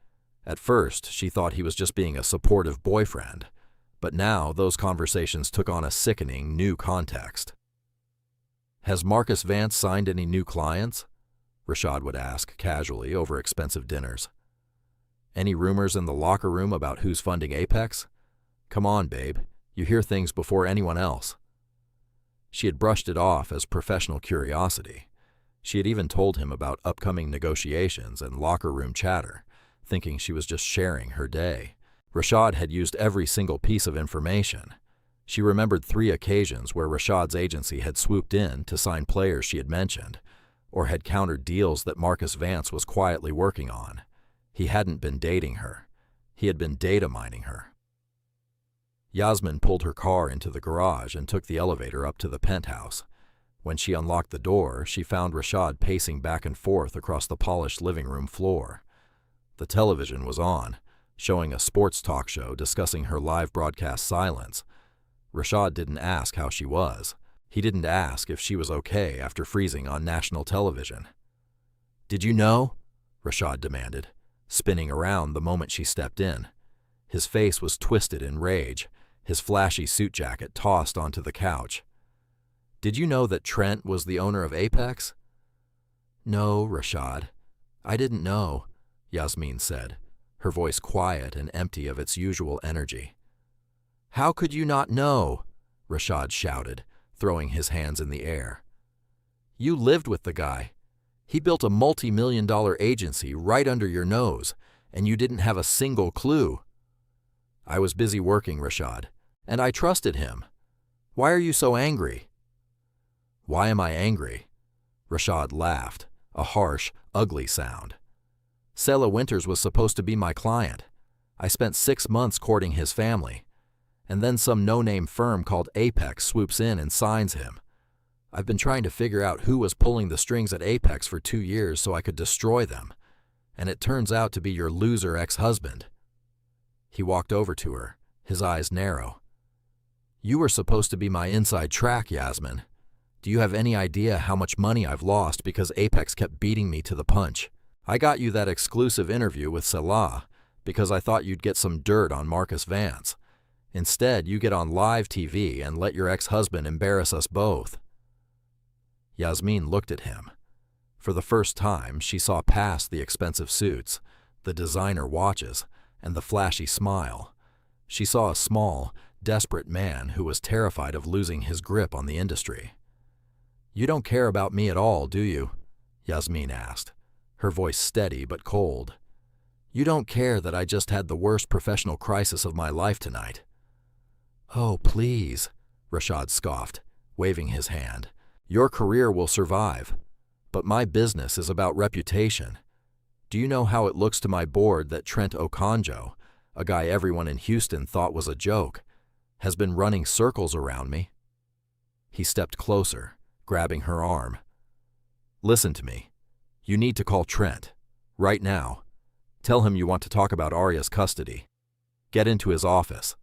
At first, she thought he was just being a supportive boyfriend, but now those conversations took on a sickening new context. "Has Marcus Vance signed any new clients?" Rashad would ask casually over expensive dinners. "Any rumors in the locker room about who's funding Apex? Come on, babe, you hear things before anyone else." She had brushed it off as professional curiosity. She had even told him about upcoming negotiations and locker room chatter, thinking she was just sharing her day. Rashad had used every single piece of information. She remembered 3 occasions where Rashad's agency had swooped in to sign players she had mentioned, or had countered deals that Marcus Vance was quietly working on. He hadn't been dating her. He had been data mining her. Yasmin pulled her car into the garage and took the elevator up to the penthouse. When she unlocked the door, she found Rashad pacing back and forth across the polished living room floor. The television was on, showing a sports talk show discussing her live broadcast silence. Rashad didn't ask how she was. He didn't ask if she was okay after freezing on national television. "Did you know?" Rashad demanded, spinning around the moment she stepped in. His face was twisted in rage, his flashy suit jacket tossed onto the couch. "Did you know that Trent was the owner of Apex?" "No, Rashad. I didn't know," Yasmin said, her voice quiet and empty of its usual energy. "How could you not know?" Rashad shouted, throwing his hands in the air. "You lived with the guy. He built a multi-million-dollar agency right under your nose, and you didn't have a single clue." "I was busy working, Rashad, and I trusted him. Why are you so angry?" "Why am I angry?" Rashad laughed, a harsh, ugly sound. "Selah Winters was supposed to be my client. I spent 6 months courting his family. And then some no-name firm called Apex swoops in and signs him. I've been trying to figure out who was pulling the strings at Apex for 2 years so I could destroy them. And it turns out to be your loser ex-husband." He walked over to her, his eyes narrow. "You were supposed to be my inside track, Yasmin. Do you have any idea how much money I've lost because Apex kept beating me to the punch? I got you that exclusive interview with Selah because I thought you'd get some dirt on Marcus Vance. Instead, you get on live TV and let your ex-husband embarrass us both." Yasmin looked at him. For the first time, she saw past the expensive suits, the designer watches, and the flashy smile. She saw a small, desperate man who was terrified of losing his grip on the industry. "You don't care about me at all, do you?" Yasmin asked, her voice steady but cold. "You don't care that I just had the worst professional crisis of my life tonight?" "Oh, please," Rashad scoffed, waving his hand. "Your career will survive, but my business is about reputation. Do you know how it looks to my board that Trent Okonjo, a guy everyone in Houston thought was a joke, has been running circles around me?" He stepped closer, grabbing her arm. "Listen to me. You need to call Trent, right now. Tell him you want to talk about Aria's custody. Get into his office.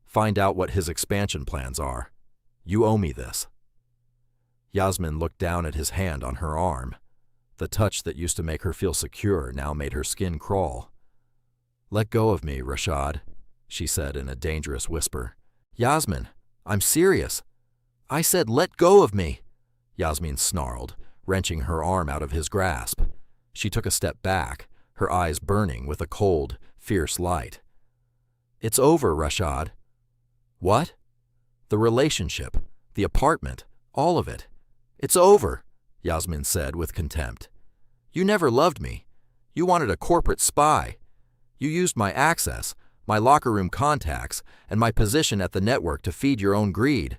Find out what his expansion plans are. You owe me this." Yasmin looked down at his hand on her arm. The touch that used to make her feel secure now made her skin crawl. "Let go of me, Rashad," she said in a dangerous whisper. "Yasmin, I'm serious. I said let go of me," Yasmin snarled, wrenching her arm out of his grasp. She took a step back, her eyes burning with a cold, fierce light. "It's over, Rashad." "What?" "The relationship, the apartment, all of it. It's over," Yasmin said with contempt. "You never loved me. You wanted a corporate spy. You used my access, my locker room contacts, and my position at the network to feed your own greed."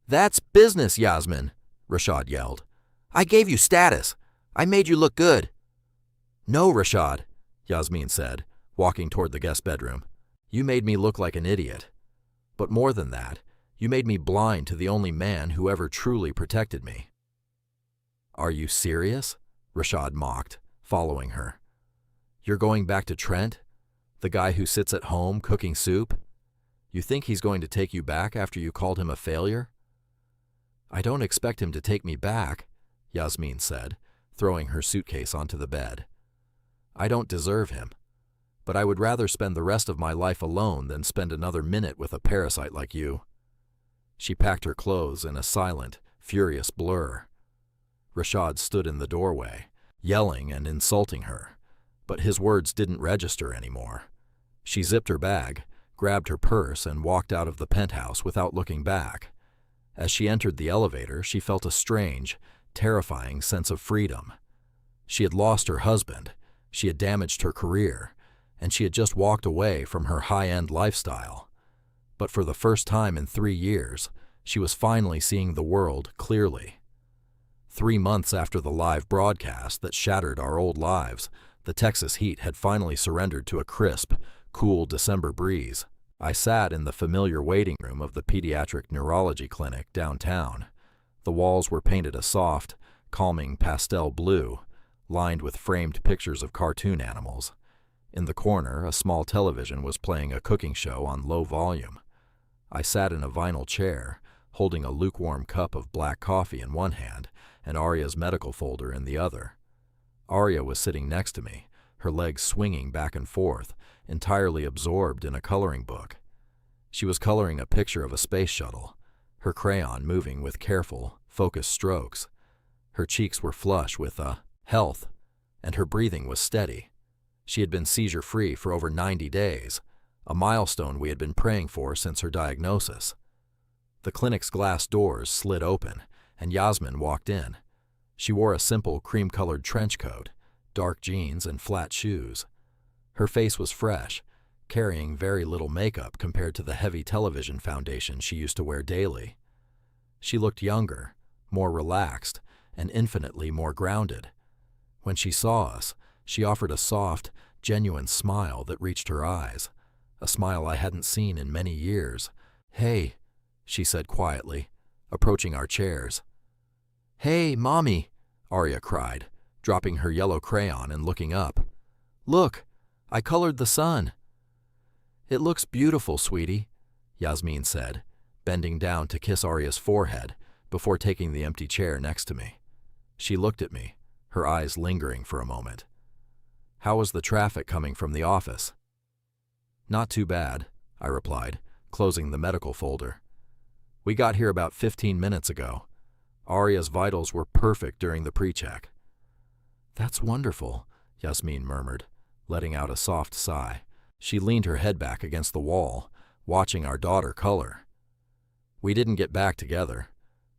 "That's business, Yasmin," Rashad yelled. "I gave you status. I made you look good." "No, Rashad," Yasmin said, walking toward the guest bedroom. "You made me look like an idiot. But more than that, you made me blind to the only man who ever truly protected me." "Are you serious?" Rashad mocked, following her. You're going back to Trent? The guy who sits at home cooking soup? You think he's going to take you back after you called him a failure? I don't expect him to take me back, Yasmin said, throwing her suitcase onto the bed. I don't deserve him, but I would rather spend the rest of my life alone than spend another minute with a parasite like you. She packed her clothes in a silent, furious blur. Rashad stood in the doorway, yelling and insulting her, but his words didn't register anymore. She zipped her bag, grabbed her purse, and walked out of the penthouse without looking back. As she entered the elevator, she felt a strange, terrifying sense of freedom. She had lost her husband, she had damaged her career, and she had just walked away from her high-end lifestyle. But for the first time in 3 years, she was finally seeing the world clearly. 3 months after the live broadcast that shattered our old lives, the Texas heat had finally surrendered to a crisp, cool December breeze. I sat in the familiar waiting room of the pediatric neurology clinic downtown. The walls were painted a soft, calming pastel blue, lined with framed pictures of cartoon animals. In the corner, a small television was playing a cooking show on low volume. I sat in a vinyl chair, holding a lukewarm cup of black coffee in one hand and Aria's medical folder in the other. Aria was sitting next to me, her legs swinging back and forth, entirely absorbed in a coloring book. She was coloring a picture of a space shuttle, her crayon moving with careful, focused strokes. Her cheeks were flush with health, and her breathing was steady. She had been seizure-free for over 90 days, a milestone we had been praying for since her diagnosis. The clinic's glass doors slid open, and Yasmin walked in. She wore a simple cream-colored trench coat, dark jeans, and flat shoes. Her face was fresh, carrying very little makeup compared to the heavy television foundation she used to wear daily. She looked younger, more relaxed, and infinitely more grounded. When she saw us, she offered a soft, genuine smile that reached her eyes, a smile I hadn't seen in many years. "Hey," she said quietly, approaching our chairs. "Hey, Mommy," Aria cried, dropping her yellow crayon and looking up. "Look, I colored the sun." "It looks beautiful, sweetie," Yasmin said, bending down to kiss Aria's forehead before taking the empty chair next to me. She looked at me, her eyes lingering for a moment. "How was the traffic coming from the office?" "Not too bad," I replied, closing the medical folder. "We got here about 15 minutes ago. Aria's vitals were perfect during the pre-check." "That's wonderful," Yasmin murmured, letting out a soft sigh. She leaned her head back against the wall, watching our daughter color. We didn't get back together.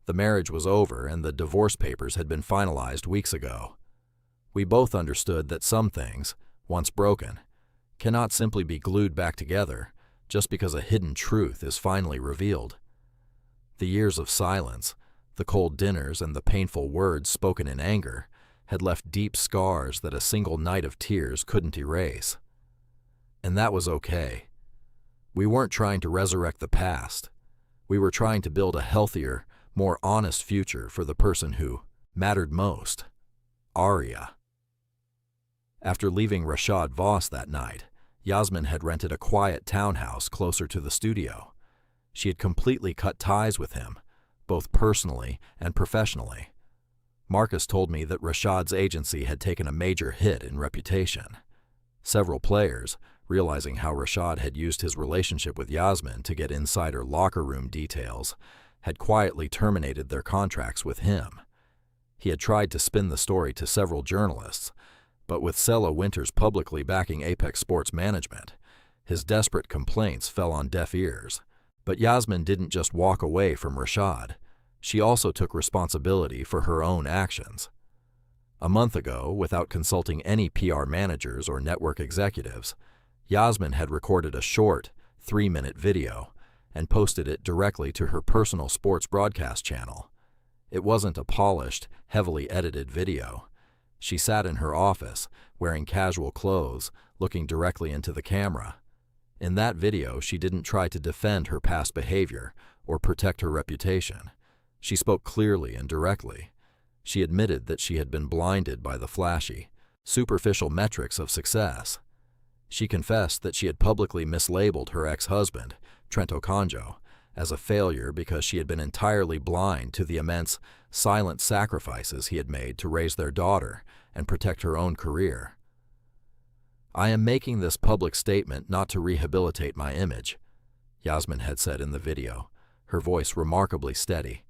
The marriage was over and the divorce papers had been finalized weeks ago. We both understood that some things, once broken, cannot simply be glued back together just because a hidden truth is finally revealed. The years of silence, the cold dinners, and the painful words spoken in anger had left deep scars that a single night of tears couldn't erase. And that was okay. We weren't trying to resurrect the past. We were trying to build a healthier, more honest future for the person who mattered most, Aria. After leaving Rashad Voss that night, Yasmin had rented a quiet townhouse closer to the studio. She had completely cut ties with him, both personally and professionally. Marcus told me that Rashad's agency had taken a major hit in reputation. Several players, realizing how Rashad had used his relationship with Yasmin to get insider locker room details, had quietly terminated their contracts with him. He had tried to spin the story to several journalists, but with Selah Winters publicly backing Apex Sports Management, his desperate complaints fell on deaf ears. But Yasmin didn't just walk away from Rashad. She also took responsibility for her own actions. A month ago, without consulting any PR managers or network executives, Yasmin had recorded a short, 3-minute video and posted it directly to her personal sports broadcast channel. It wasn't a polished, heavily edited video. She sat in her office, wearing casual clothes, looking directly into the camera. In that video, she didn't try to defend her past behavior or protect her reputation. She spoke clearly and directly. She admitted that she had been blinded by the flashy, superficial metrics of success. She confessed that she had publicly mislabeled her ex-husband, Trent Okonjo, as a failure because she had been entirely blind to the immense, silent sacrifices he had made to raise their daughter and protect her own career. "I am making this public statement not to rehabilitate my image," Yasmin had said in the video, her voice remarkably steady.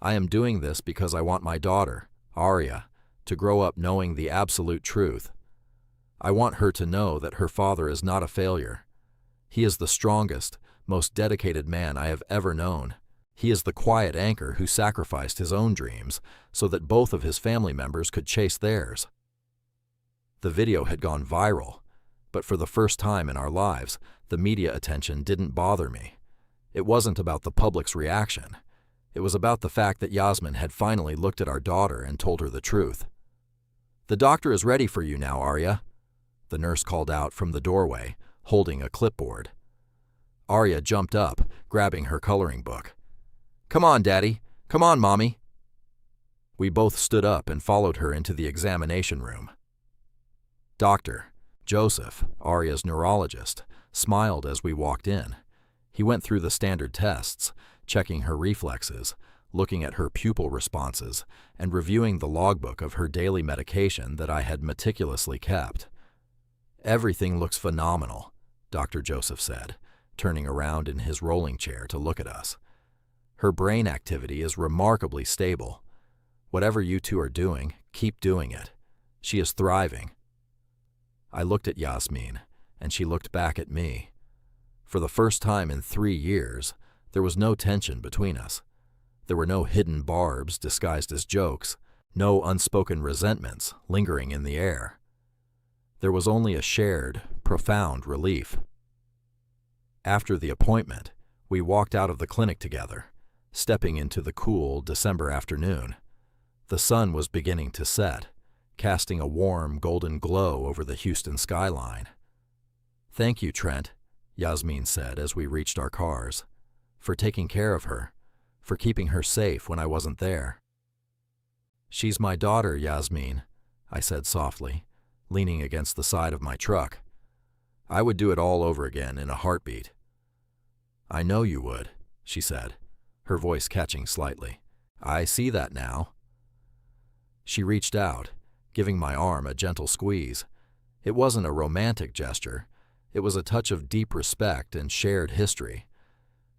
"I am doing this because I want my daughter, Aria, to grow up knowing the absolute truth. I want her to know that her father is not a failure. He is the strongest, most dedicated man I have ever known. He is the quiet anchor who sacrificed his own dreams so that both of his family members could chase theirs." The video had gone viral, but for the first time in our lives, the media attention didn't bother me. It wasn't about the public's reaction. It was about the fact that Yasmin had finally looked at our daughter and told her the truth. "The doctor is ready for you now, Aria," the nurse called out from the doorway, holding a clipboard. Aria jumped up, grabbing her coloring book. "Come on, Daddy. Come on, Mommy." We both stood up and followed her into the examination room. Dr. Joseph, Aria's neurologist, smiled as we walked in. He went through the standard tests, checking her reflexes, looking at her pupil responses, and reviewing the logbook of her daily medication that I had meticulously kept. "Everything looks phenomenal," Dr. Joseph said, turning around in his rolling chair to look at us. "Her brain activity is remarkably stable. Whatever you two are doing, keep doing it. She is thriving." I looked at Yasmin, and she looked back at me. For the first time in 3 years, there was no tension between us. There were no hidden barbs disguised as jokes, no unspoken resentments lingering in the air. There was only a shared, profound relief. After the appointment, we walked out of the clinic together, stepping into the cool December afternoon. The sun was beginning to set, casting a warm golden glow over the Houston skyline. "Thank you, Trent," Yasmin said as we reached our cars, "for taking care of her, for keeping her safe when I wasn't there." "She's my daughter, Yasmin," I said softly, leaning against the side of my truck. "I would do it all over again in a heartbeat." "I know you would," she said, her voice catching slightly. "I see that now." She reached out, giving my arm a gentle squeeze. It wasn't a romantic gesture. It was a touch of deep respect and shared history.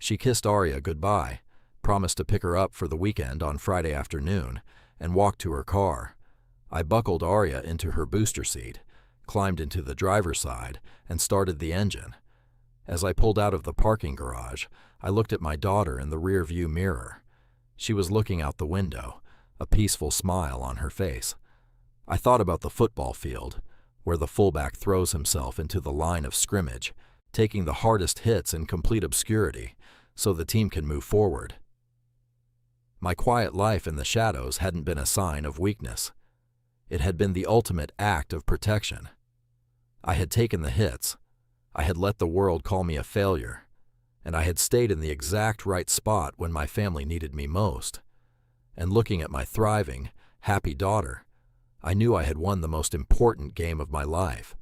She kissed Aria goodbye, promised to pick her up for the weekend on Friday afternoon, and walked to her car. I buckled Aria into her booster seat, climbed into the driver's side, and started the engine. As I pulled out of the parking garage, I looked at my daughter in the rear-view mirror. She was looking out the window, a peaceful smile on her face. I thought about the football field, where the fullback throws himself into the line of scrimmage, taking the hardest hits in complete obscurity, so the team can move forward. My quiet life in the shadows hadn't been a sign of weakness. It had been the ultimate act of protection. I had taken the hits. I had let the world call me a failure, and I had stayed in the exact right spot when my family needed me most. And looking at my thriving, happy daughter, I knew I had won the most important game of my life.